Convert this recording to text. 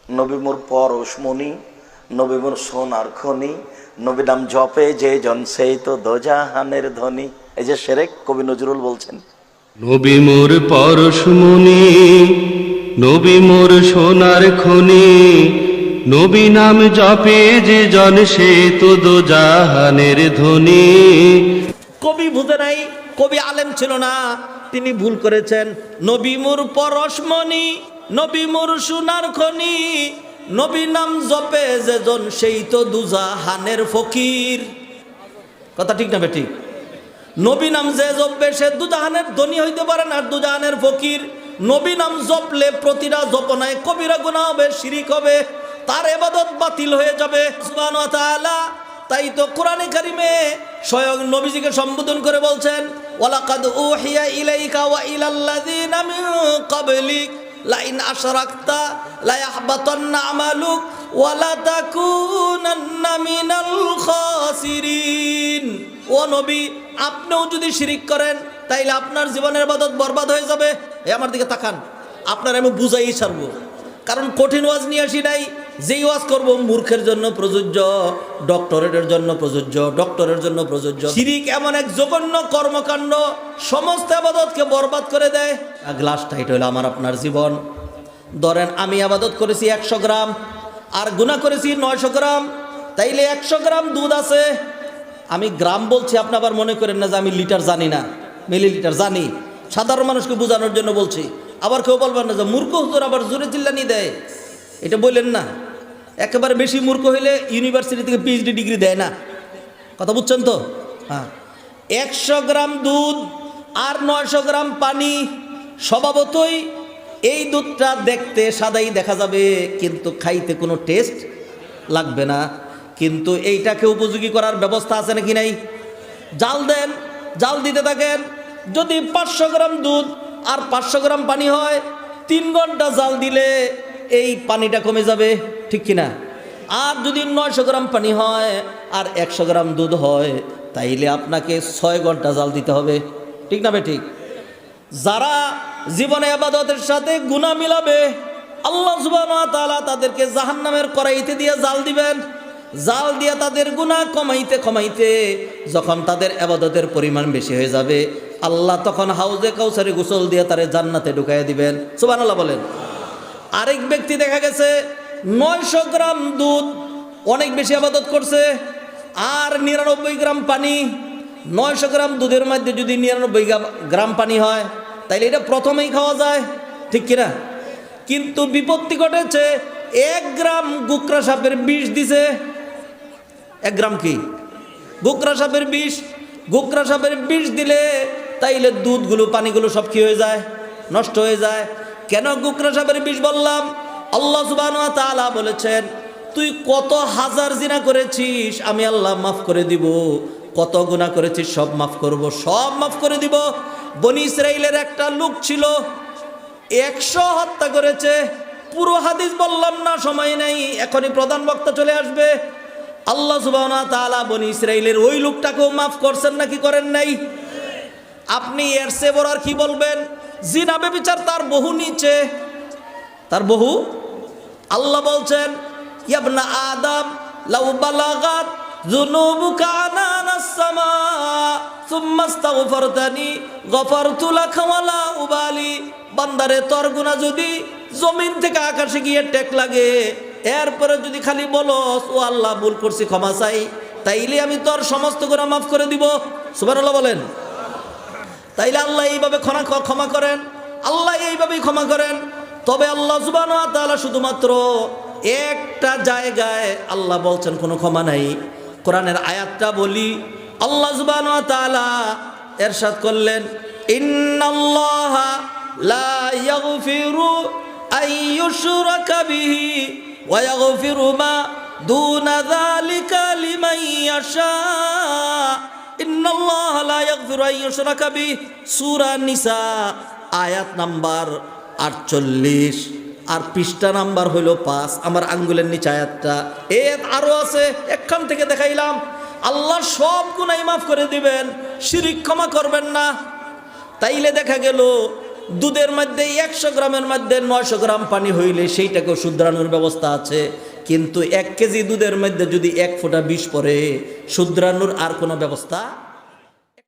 নবী মোর পরশমণি, নবী মোর সোনার খনি, নবী নাম জপে যে জন সেই তো দোজাহানের ধনী। এই যে শেরেক কবি নজরুল বলছেন, নবী মোর পরশমণি, নবী মোর সোনার খনি, নবী নাম জপে যে জন সে তো দোজাহানের ধনী। কবি বুঝে নাই, কবি আলেম ছিল না, তিনি ভুল করেছেন। নবী মোর পরশমণি, নবী মোর সোনার খনি, নবী নাম জপে যে জন সেই তো দুজাহানের ফকির। কথা ঠিক না বেঠিক? নবী নাম যে জপবে সে দুজাহানের ধনী হইতে পারে না, দুজাহানের ফকির। নবী নাম জপলে প্রতিটা জপনায় কবিরা গুনাহ হবে, শিরিক হবে, তার ইবাদত বাতিল হয়ে যাবে। সুবহানাহু ওয়া তাআলা তাই তো কোরআনে কারিমে স্বয়ং নবীজিকে সম্বোধন করে বলছেন, ওয়ালাকাদ উহিয়া ইলাইকা ওয়া ইলাল্লাযিনা মিন ক্বাবলিক লাইন আশরাকতা লায়াহবাতান্না আমালুক ওয়া লাতাকুনান্না মিনাল খাসিরিন। ও নবী, আপনিও যদি শিরিক করেন তাইলে আপনার জীবনের ইবাদত বরবাদ হয়ে যাবে। আমার দিকে তাকান, আপনার আমি বুঝাই ছাড়বো, কারণ কঠিন ওয়াজ নিয়ে আসি নাই। যেই ওয়াজ করবো মূর্খের জন্য প্রযোজ্য, ডক্টরেটের জন্য প্রযোজ্য, ডক্টরের জন্য প্রযোজ্য। শিরিক এমন এক জঘন্য কর্মকাণ্ড, সমস্ত ইবাদতকে বরবাদ করে দেয়। গ্লাস টাইট হইলো আমার আপনার জীবন। ধরেন আমি ইবাদত করেছি 100 গ্রাম আর গুনাহ করেছি 900 গ্রাম, তাইলে 100 গ্রাম দুধ আছে। আমি গ্রাম বলছি, আপনি আবার মনে করেন না যে আমি লিটার জানি না, মিলিলিটার জানি। সাধারণ মানুষকে বোঝানোর জন্য বলছি। আবার কেউ বলবেন না যে মূর্খ হুজুর আবার জোরে চিল্লানি দেয়, এটা বললেন না। একেবারে বেশি মূর্খ হইলে ইউনিভার্সিটি থেকে পিএইচডি ডিগ্রি দেয় না। কথা বুঝছেন তো? হ্যাঁ, 100 গ্রাম দুধ আর 900 গ্রাম পানি, স্বভাবতই এই দুধটা দেখতে সাদাই দেখা যাবে, কিন্তু খাইতে কোনো টেস্ট লাগবে না। কিন্তু এইটাকে উপযোগী করার ব্যবস্থা আছে নাকি নাই? জাল দেন, জাল দিতে থাকেন। যদি 500 গ্রাম দুধ আর 500 গ্রাম পানি হয়, 3 ঘন্টা জাল দিলে এই পানিটা কমে যাবে, ঠিক কিনা? আর যদি 900 গ্রাম পানি হয় আর 100 গ্রাম দুধ হয়, তাইলে আপনাকে 6 ঘন্টা জাল দিতে হবে, ঠিক না ঠিক? যারা জীবনে ইবাদতের সাথে গুনাহ মিলাবে, আল্লাহ সুবহানাহু ওয়া তাআলা তাদেরকে জাহান্নামের কড়াইতে দিয়ে জাল দিবেন। জাল দিয়ে তাদের গুনাহ কমাইতে কমাইতে যখন তাদের ইবাদতের পরিমাণ বেশি হয়ে যাবে, আল্লাহ তখন হাউজে কাউসারে গোসল দিয়ে তারে জান্নাতে ঢুকাইয়া দিবেন। সুবহানাল্লাহ বলেন। আরেক ব্যক্তি দেখা গেছে 900 গ্রাম দুধ অনেক বেশি ইবাদত করছে আর 99 গ্রাম পানি। 900 গ্রাম দুধের মধ্যে যদি 99 গ্রাম পানি হয়, তাইলে এটা প্রথমেই খাওয়া যায়, ঠিক কিনা? কিন্তু বিপত্তি ঘটেছে, 1 গ্রাম গুকরা সাপের বিষ দিছে। 1 গ্রাম কি? গুকরা সাপের বিষ। গুকরা সাপের বিষ দিলে তাইলে দুধগুলো পানিগুলো সব কি হয়ে যায়? নষ্ট হয়ে যায়। কেন গুকরা সাপের বিষ বললাম? আল্লাহ সুবহানাহু ওয়া তাআলা বলেছেন, তুই কত হাজার জিনা করেছিস আমি আল্লাহ মাফ করে দিব, কত গুনাহ করেছিস সব মাফ করব, সব মাফ করে দিব। বনি ইসরাইলের একটা লোক ছিল, 100 হত্যা করেছে। পুরো হাদিস বললাম না, সময় নেই, এখনই প্রধান বক্তা চলে আসবে। আল্লাহ সুবহানাহু ওয়া তাআলা বনি ইসরাইলের ওই লোকটাকেও মাফ করছেন নাকি করেন নাই? আপনি এর চেয়ে বড় আর কি বলবেন? জিনা ব্যভিচার তার বহু নিচে, তার বহু। আল্লাহ বলছেন, ইয়া আদম লাউ বালাগাত যুনুবুকা আনানাস সামা সুম্মা আস্তাগফারতানি গফারতু লাকা ওয়ালা উবালি। বান্দারে, তোর গুনাহ যদি জমিন থেকে আকাশে গিয়ে টেক লাগে, এরপরে যদি খালি বলস ও আল্লাহ ভুল করছি ক্ষমা চাই, তাইলে আমি তোর সমস্ত গুনাহ মাফ করে দিব। সুবহানাল্লাহ বলেন। তাইলে আল্লাহ এইভাবে ক্ষমা করেন, আল্লাহ এইভাবেই ক্ষমা করেন। তবে আল্লাহ সুবহানাহু ওয়া তাআলা শুধুমাত্র একটা জায়গায় আল্লাহ বলছেন কোনো ক্ষমা নাই। কোরআনের আয়াতটা বলি, আল্লাহ সুবহানাহু ওয়া তাআলা ইরশাদ করলেন, ইন্নাল্লাহা লা ইয়াগফিরু আইয়ুশরাকা বিহি ওয়া ইয়াগফিরু মা দুনা যালিকা লিমান ইয়াশা। ইন্নাল্লাহা লা ইয়াগফিরু আইয়ুশরাকা বিহি, সূরা নিসা আয়াত নাম্বার 48 আর পৃষ্ঠা নাম্বার হইল 5, আমার আঙ্গুলের নিচে আয়াতটা। এর আরো আছে, একখান থেকে দেখাইলাম। আল্লাহ সব গুনাহ মাফ করে দিবেন, শিরিক ক্ষমা করবেন না। তাইলে দেখা গেল দুধের মধ্যে 100 গ্রামের মধ্যে 900 গ্রাম পানি হইলে সেইটাকেও শুধরানোর ব্যবস্থা আছে, কিন্তু 1 কেজি দুধের মধ্যে যদি 1 ফোঁটা বিষ পড়ে শুধরানোর আর কোনো ব্যবস্থা